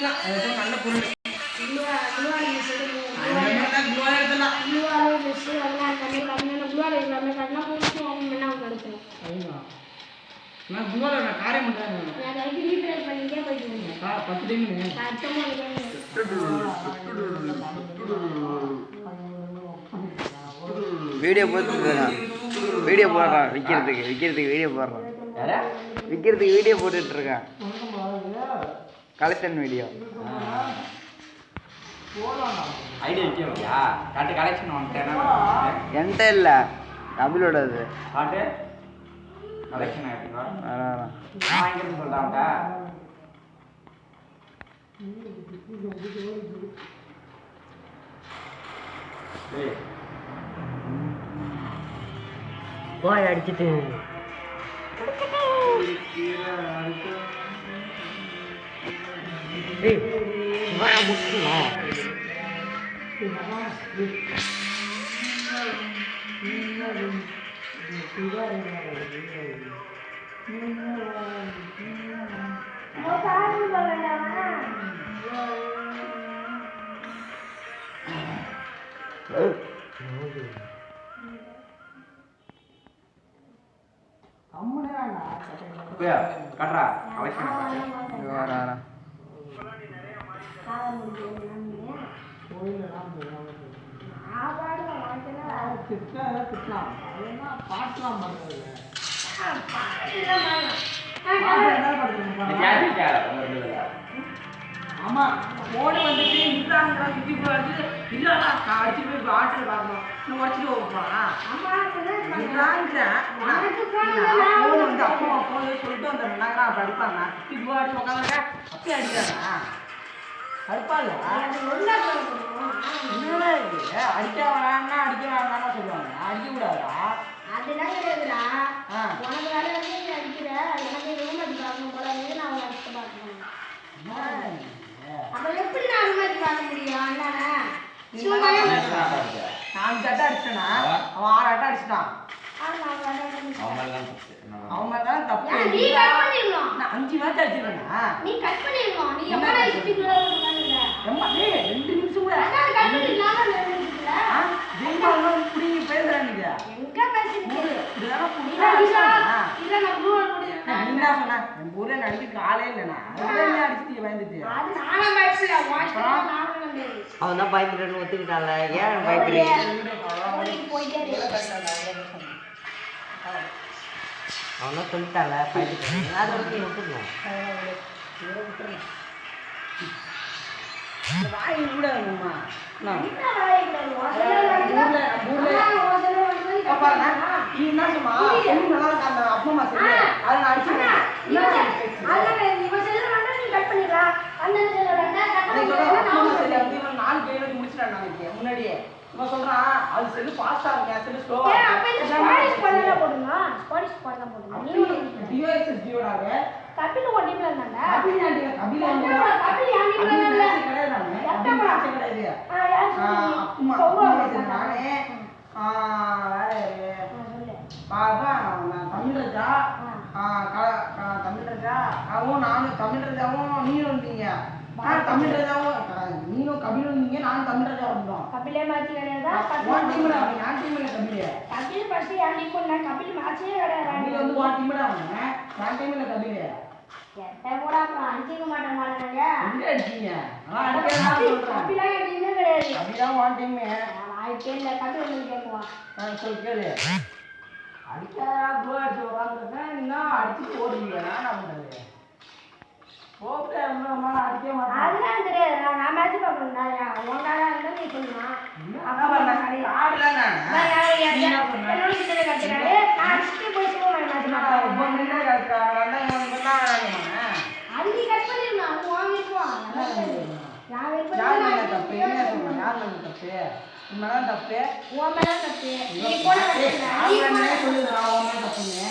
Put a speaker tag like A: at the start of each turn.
A: எடுத்துக்கலாம். அது நல்ல பொருள். நான் குருவால நான் காரை மட்டும் நான் ரைட் ரீட்ரை பண்ணிட்டே போயிட்டேன். 10 டைம்
B: வீடியோ போட்டுறேன். வீடியோ போடுறான் விக்கிறதுக்கு வீடியோ போடுறான். யாரா விக்கிறதுக்கு வீடியோ போட்டுட்டு இருக்கான். Collection video.
C: ஐடியா விக்கியா? காட்டு கலெக்ஷன் வந்துட்டேனா?
B: என்கிட்ட இல்ல கபிலோடது.
C: காட்டு கலெக்ஷன் ஆயிடுவா. நான் வாங்கிட்டு சொல்றான்டா. டேய்
B: போய் அடிச்சிட்டு ஏய் வா முஸ்லிமா
C: காட்டுறா கலெக்ஷன்
A: ஆமா போன் வந்துட்டு இல்லாங்க சுத்தி போறது இல்லடா அடிச்சு போய் ஆட்டல் வரணும் இன்னும் உடச்சிட்டு போறா. ஆமா போன் வந்து அப்பா போன் சொல்லிட்டு வந்தாங்க படிப்பாங்க இப்போ அடிச்சு உட்காந்துங்க அப்பயே அடிச்சாரா அடிப்பாங்க என்னடா இருக்கு அடிக்க வேணாம்னா சொல்லுவாங்க அடிக்க கூடாதா?
D: அதெல்லாம் கிடையாதுடா. உனக்கு வேலை வந்து நீ அடிக்கிற எனக்கு ரூம் அடி பார்க்கணும் போல நான் அவளை அடிச்சு பார்க்கணும். அப்ப எப்படி நான் அனுமதி பார்க்க முடியும்? அண்ணாண்ணா
A: நான் சட்டை அடிச்சேனா அவன் 6 அட்டை அடிச்சிட்டான். அவன் தான் தப்பு.
D: நீ கட் பண்ணிடணும்.
A: நான் 5 மேட்ச் அடிச்சிருக்கேனா?
D: நீ கட் பண்ணிடணும். நீ எவ்வளவு இஷ்டிக்குள்ள இருக்கானே
A: எம்மா டேய் 2 நிமிஷம் கூட
D: அதான் கட் பண்ணிடலாம். 2 நிமிஷத்துல
A: ஜெயிமாலாம் புடி பேசுறானீங்க.
D: எங்க பேசிட்டு
A: இதெல்லாம் புடிடா
D: இல்ல நான் ப்ளூ போடுறேன்.
A: நீ என்ன சொன்ன? என் ஊரே நடிக்க காலே இல்லனா அதான் நீ அடிச்சிட்டு பயந்துட்டு.
D: அது நானா பயப்படல. வாட்ச் நானும் வந்து
B: அவன் தான் பயந்துட்டேன்னு ஒத்துக்கிட்டான்ல. ஏன் பயப்படுறீங்க?
D: போயிட்டே இருக்கு.
B: அவன் தான் சொல்லிட்டான்ல பயந்துட்டேன். அதை வந்து விட்டுருணும்.
A: வாய் கூட அம்மா நான்
D: என்ன வாய் இல்ல.
A: நீ என்ன சொன்னா நல்லா இருக்காங்க அப்பா அம்மா சொல்லு அதை நான் அடிச்சுட்டேன்.
D: இவன் செல்ல வேண்டாம் நீ கட் பண்ணிடலாம். அந்த செல்ல வேண்டாம் கட்
A: பண்ணிடலாம். 4 கேம் முடிச்சிட்டேன் நாளைக்கு முன்னாடியே. இவன் சொல்றான் அது செல்லு ஃபாஸ்டா இருக்கு செல்லு ஸ்லோவா
D: ஏன் அப்ப இந்த ஸ்பானிஷ் பண்ணல போடுங்க. ஸ்பானிஷ் பண்ண போடுங்க. நீ
A: டிவைஸ் ஜியோடாவே
D: கபில் ஓடிப்ல இருந்தாங்க.
A: கபில் யாண்டிங்க கபில் யாண்டிங்க
D: கபில் யாண்டிங்க
A: கிடையாது. கபில் கிடையாது. அம்மா நானே வேற பாபா தமிழ்ராஜா அவன் நானும் தமிழ்ராஜாவும் நீயும் வந்தீங்க. தமிழ்ராஜாவும் நீனும் கபிலும் வந்தீங்க. நானும் தமிழ்ராஜா வந்தோம்.
D: கபிலே மேட்ச் கிடையாதா?
A: ஒன் டீம்ல அவன் நான் டீம்ல கபில்
D: ஃபர்ஸ்ட் யாண்டி போனா கபில் மேட்சே கிடையாது.
A: கபில் வந்து ஒன் டீம்ல அவன் நான் டீம்ல கபில்
D: எட்ட போடா அடிக்க மாட்டேன் மாட்டேங்க.
A: எங்க அடிச்சீங்க? நான் அடிக்கறேன் சொல்றேன்.
D: கபிலா எதுமே கிடையாது.
A: கபிலா ஒன் டீம்
D: நான் கேட்கல கபில் வந்து கேக்குவா.
A: சொல் கேளு. அடிக்காதா கோல் அடிச்சு வராங்கன்னா என்ன அடிச்சு ஓடுவீங்க? நான் பண்றது ஓகே அம்மா அடிக்க மாட்டேன்.
D: அதெல்லாம் தெரியாது. நான் மேட்ச் பார்க்கணும். உங்கால இருந்தா நீ சொல்லுமா?
A: அப்பா நான் ஆடல நான்
D: என்னோட கிட்ட கத்துறாரு. நான் அடிச்சு போய் சொல்லுவேன் மேட்ச் பார்க்க.
A: ரொம்ப நின்னு கத்துறாங்க. நான் பண்ணா வேணாமா?
D: அள்ளி கட் பண்ணிடணும். அது வாங்கிடுவோம். நான் வெயிட்
A: யார் தப்பு என்ன சொல்றேன்? யார் தப்பு? உண்மைதான் தப்பு.
D: உன் மேல தப்பு. நீ போன கட்டுற. நீ
A: சொல்லுடா உன் மேல தப்புன்னு.